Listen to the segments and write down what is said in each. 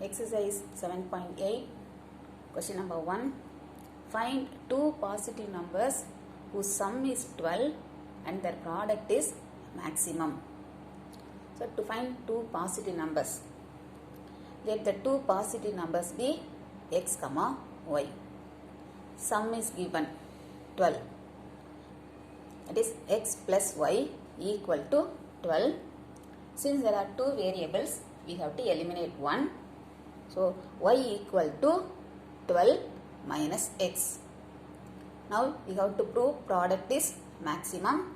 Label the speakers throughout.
Speaker 1: Exercise 7.8, question number 1. Find two positive numbers whose sum is 12 and their product is maximum. So, to find two positive numbers, let the two positive numbers be x, y. Sum is given 12. That is x plus y equal to 12. Since there are two variables, we have to eliminate one. So, y equal to 12 minus x. Now, we have to prove product is maximum.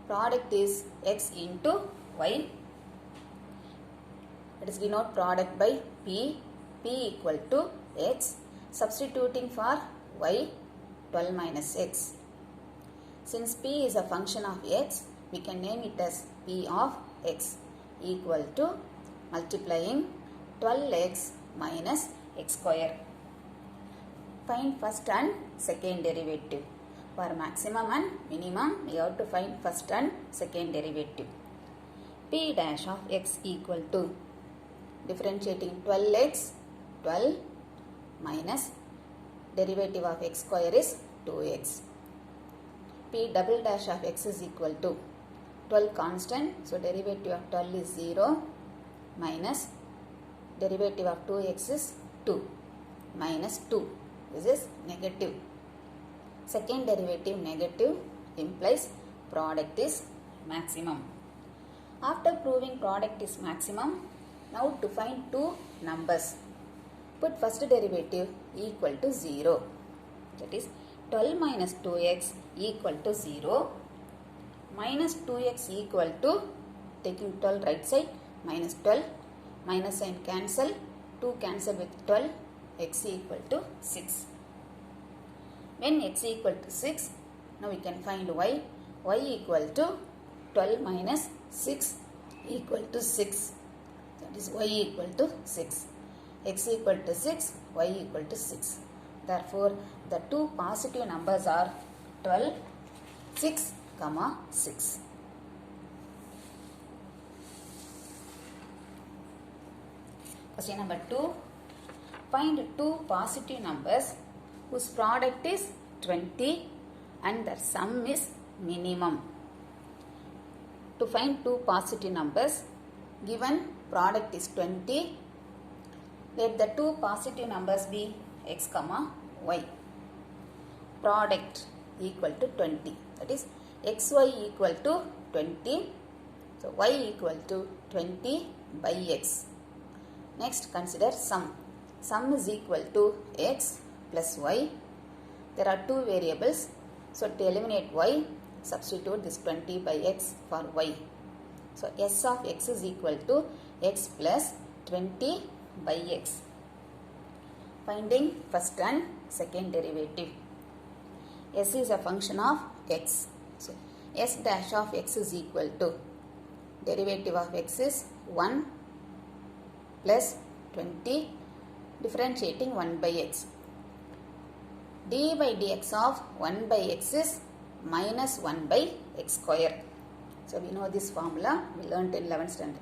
Speaker 1: Product is x into y. Let us denote product by p. P equal to x. Substituting for y, 12 minus x. Since p is a function of x, we can name it as p of x equal to multiplying 12x minus x square. Find first and second derivative. For maximum and minimum, we have to find first and second derivative. P dash of x equal to, differentiating 12x, 12 minus derivative of x square is 2x. P double dash of x is equal to 12 constant, so derivative of 12 is 0 minus derivative of 2x is 2 minus 2. This is negative. Second derivative negative implies product is maximum. After proving product is maximum, now to find two numbers, put first derivative equal to 0. That is 12 minus 2x equal to 0 minus 2x equal to, taking 12 right side, minus 12, minus sign cancel, 2 cancel with 12, x equal to 6. When x equal to 6, now we can find y equal to 12 minus 6 equal to 6. That is y equal to 6. X equal to 6, y equal to 6. Therefore, the two positive numbers are 12, 6, 6. Question number 2. Find two positive numbers whose product is 20 and their sum is minimum. To find two positive numbers, given product is 20, let the two positive numbers be x, y. Product equal to 20. That is xy equal to 20. So, y equal to 20 by x. Next, consider sum. Sum is equal to x plus y. There are two variables. So, to eliminate y, substitute this 20 by x for y. So, s of x is equal to x plus 20 by x. Finding first and second derivative. S is a function of x. So, s dash of x is equal to, derivative of x is 1 plus 20, differentiating 1 by x. d by dx of 1 by x is minus 1 by x square. So, we know this formula, we learnt in 11th standard.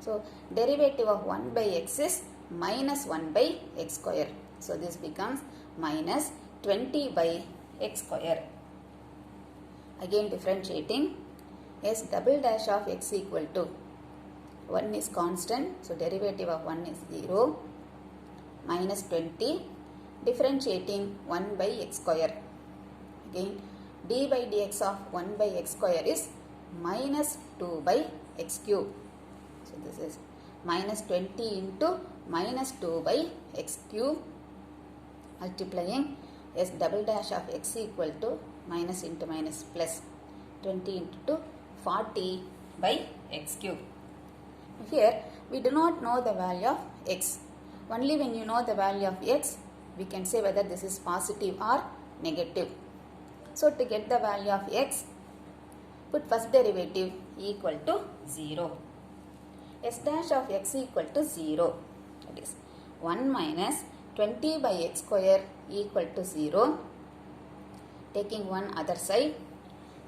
Speaker 1: So, derivative of 1 by x is minus 1 by x square. So, this becomes minus 20 by x square. Again differentiating, s double dash of x equal to, 1 is constant, so derivative of 1 is 0, minus 20, differentiating 1 by x square. Again, d by dx of 1 by x square is minus 2 by x cube. So, this is minus 20 into minus 2 by x cube, multiplying s double dash of x equal to minus into minus plus 20 into 40 by x cube. Here, we do not know the value of x. Only when you know the value of x, we can say whether this is positive or negative. So, to get the value of x, put first derivative equal to 0. S dash of x equal to 0. That is 1 minus 20 by x square equal to 0. Taking one other side,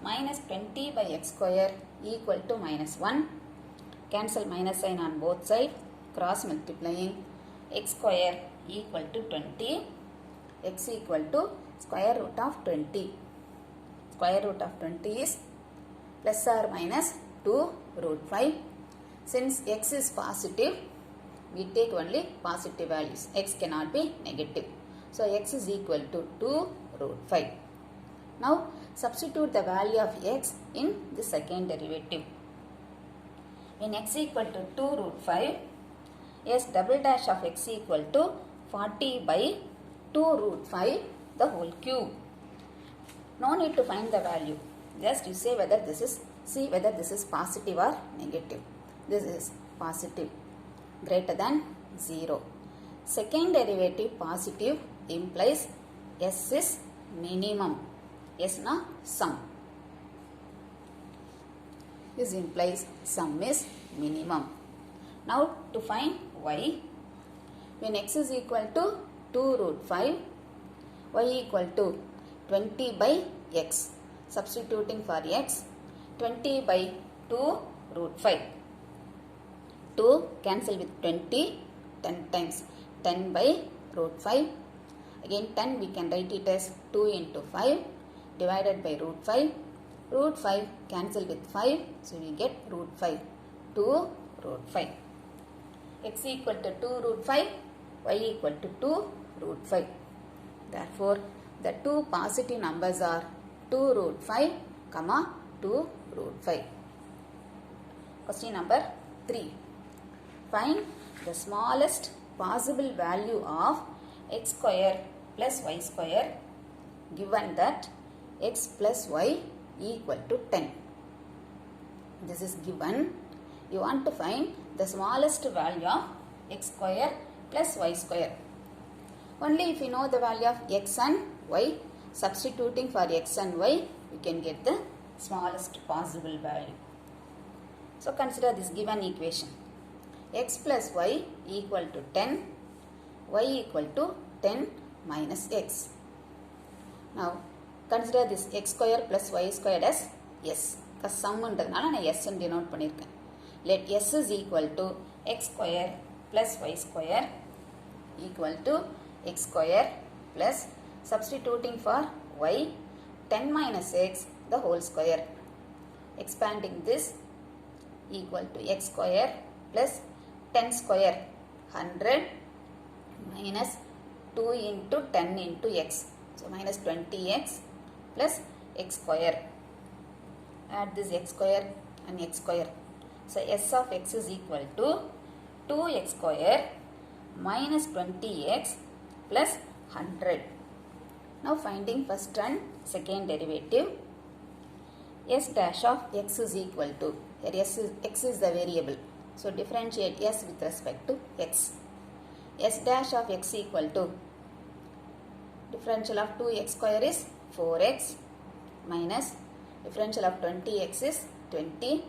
Speaker 1: minus 20 by x square equal to minus 1. Cancel minus sign on both sides, cross multiplying x square equal to 20, x equal to square root of 20. Square root of 20 is plus or minus 2 root 5. Since x is positive, we take only positive values. X cannot be negative. So x is equal to 2 root 5. Now substitute the value of x in the second derivative. When x equal to 2 root 5, s double dash of x equal to 40 by 2 root 5 the whole cube. No need to find the value. Just you say whether this is positive or negative. This is positive, greater than 0. Second derivative positive implies s is minimum. S na sum. This implies sum is minimum. Now to find y, when x is equal to 2 root 5, y equal to 20 by x. Substituting for x, 20 by 2 root 5. 2 cancel with 20, 10 times 10 by root 5. Again 10 we can write it as 2 into 5 divided by root 5. Root 5 cancel with 5, so we get root 5. 2 root 5. X equal to 2 root 5, y equal to 2 root 5. Therefore, the two positive numbers are 2 root 5, 2 root 5. Question number 3. Find the smallest possible value of x square plus y square given that x plus y equal to 10. This is given. You want to find the smallest value of x square plus y square. Only if you know the value of x and y, substituting for x and y, we can get the smallest possible value. So consider this given equation. X plus y equal to 10, y equal to 10 minus x. Now consider this x square plus y squared as s. Because sum undadnala na s and denote pannirken. Let s is equal to x square plus y square equal to x square plus substituting for y 10 minus x the whole square. Expanding this equal to x square plus 10 square 100 minus 2 into 10 into x. So minus 20x plus x square. Add this x square and x square. So s of x is equal to 2x square minus 20x plus 100. Now finding first and second derivative. S dash of x is equal to, here x is the variable. So differentiate s with respect to x. S dash of x equal to, differential of 2x square is 4x minus differential of 20x is 20.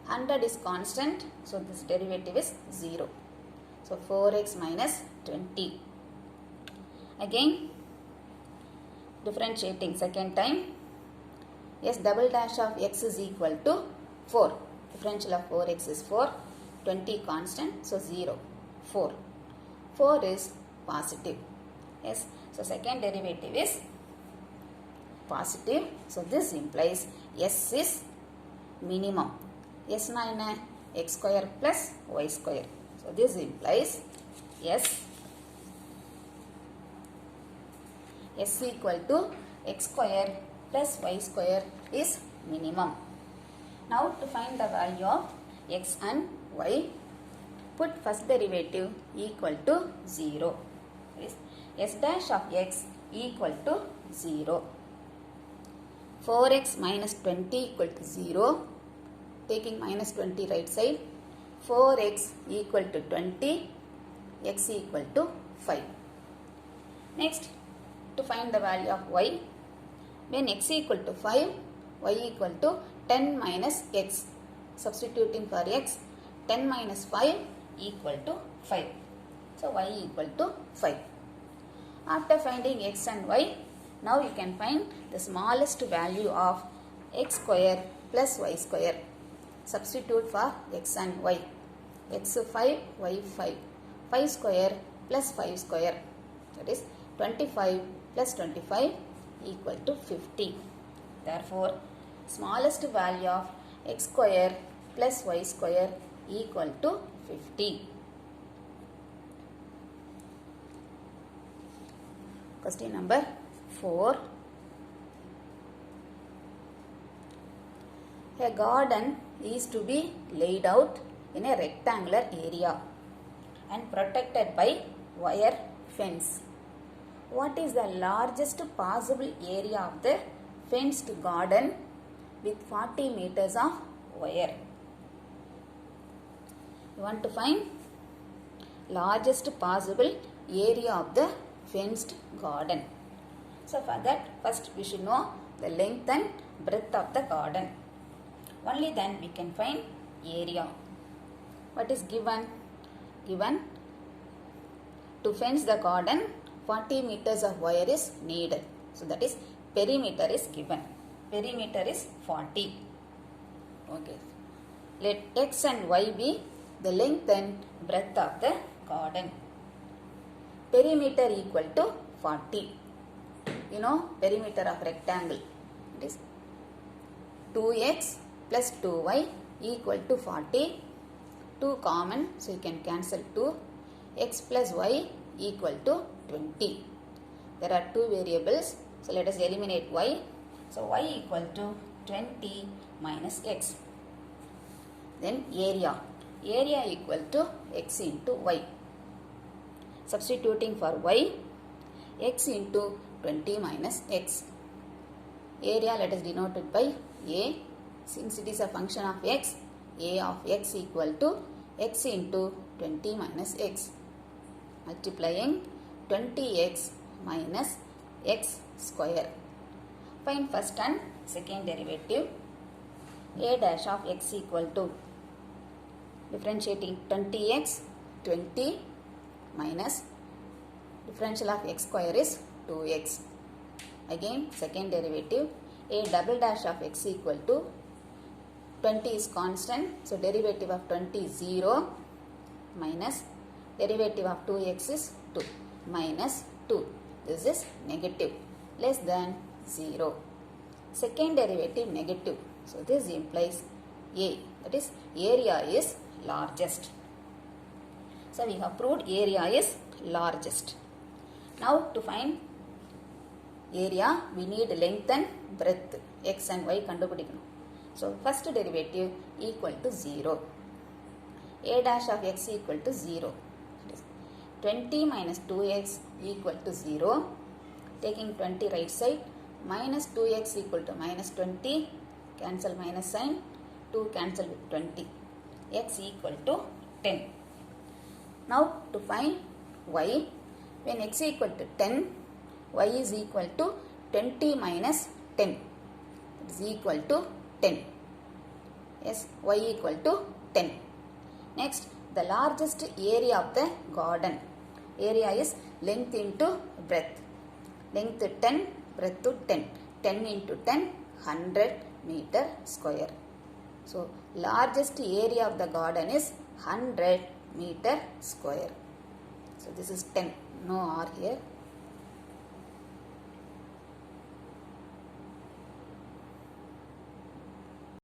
Speaker 1: 100 is constant, so this derivative is 0. So 4x minus 20. Again differentiating second time, s double dash of x is equal to 4. Differential of 4x is 4. 20 constant, so 0. 4. 4 is positive. Yes, so second derivative is positive. So this implies s is minimum. S na enna? X square plus y square. So this implies s equal to x square plus y square is minimum. Now to find the value of x and y, put first derivative equal to 0. S dash of x equal to 0. 4x minus 20 equal to 0. Taking minus 20 right side. 4x equal to 20. X equal to 5. Next, to find the value of y. When x equal to 5, y equal to 10 minus x. Substituting for x, 10 minus 5 equal to 5. So y equal to 5. After finding x and y, now you can find the smallest value of x square plus y square. Substitute for x and y. X 5, y 5. 5 square plus 5 square. That is 25 plus 25 equal to 50. Therefore, smallest value of x square plus y square equal to 50. Question number 4. A garden is to be laid out in a rectangular area and protected by wire fence. What is the largest possible area of the fenced garden with 40 meters of wire? You want to find largest possible area of the fenced garden. So for that, first we should know the length and breadth of the garden. Only then we can find area. What is given? Given to fence the garden 40 meters of wire is needed. So that is perimeter is given. Perimeter is 40. Okay. Let x and y be the length and breadth of the garden. Perimeter equal to 40. You know perimeter of rectangle. It is 2x plus 2y equal to 40. 2 common, so you can cancel 2. X plus y equal to 20. There are 2 variables, so let us eliminate y. So y equal to 20 minus x. Then area. Area equal to x into y. Substituting for y, x into 20 minus x. Area let us denote it by a. Since it is a function of x, a of x equal to x into 20 minus x. Multiplying 20x minus x square. Find first and second derivative. A dash of x equal to, differentiating 20x, 20 minus differential of x square is 2x. Again second derivative, a double dash of x equal to, 20 is constant, so derivative of 20 is 0 minus derivative of 2x is 2 minus 2. This is negative, less than 0. Second derivative negative, so this implies a, that is area is largest. So we have proved area is largest. Now to find area we need length and breadth, x and y கண்டுபிடிக்கணும். So first derivative equal to 0. A dash of x equal to 0. 20 minus 2x equal to 0. Taking 20 right side, minus 2x equal to minus 20. Cancel minus sign. 2 cancel with 20. X equal to 10. Now to find y, when x equal to 10, y is equal to 20 minus 10. It is equal to 10. Yes, y equal to 10. Next, the largest area of the garden. Area is length into breadth. Length 10, breadth 10. 10 into 10, 100 meter square. So, largest area of the garden is 100 meter square. So, this is 10. No R here.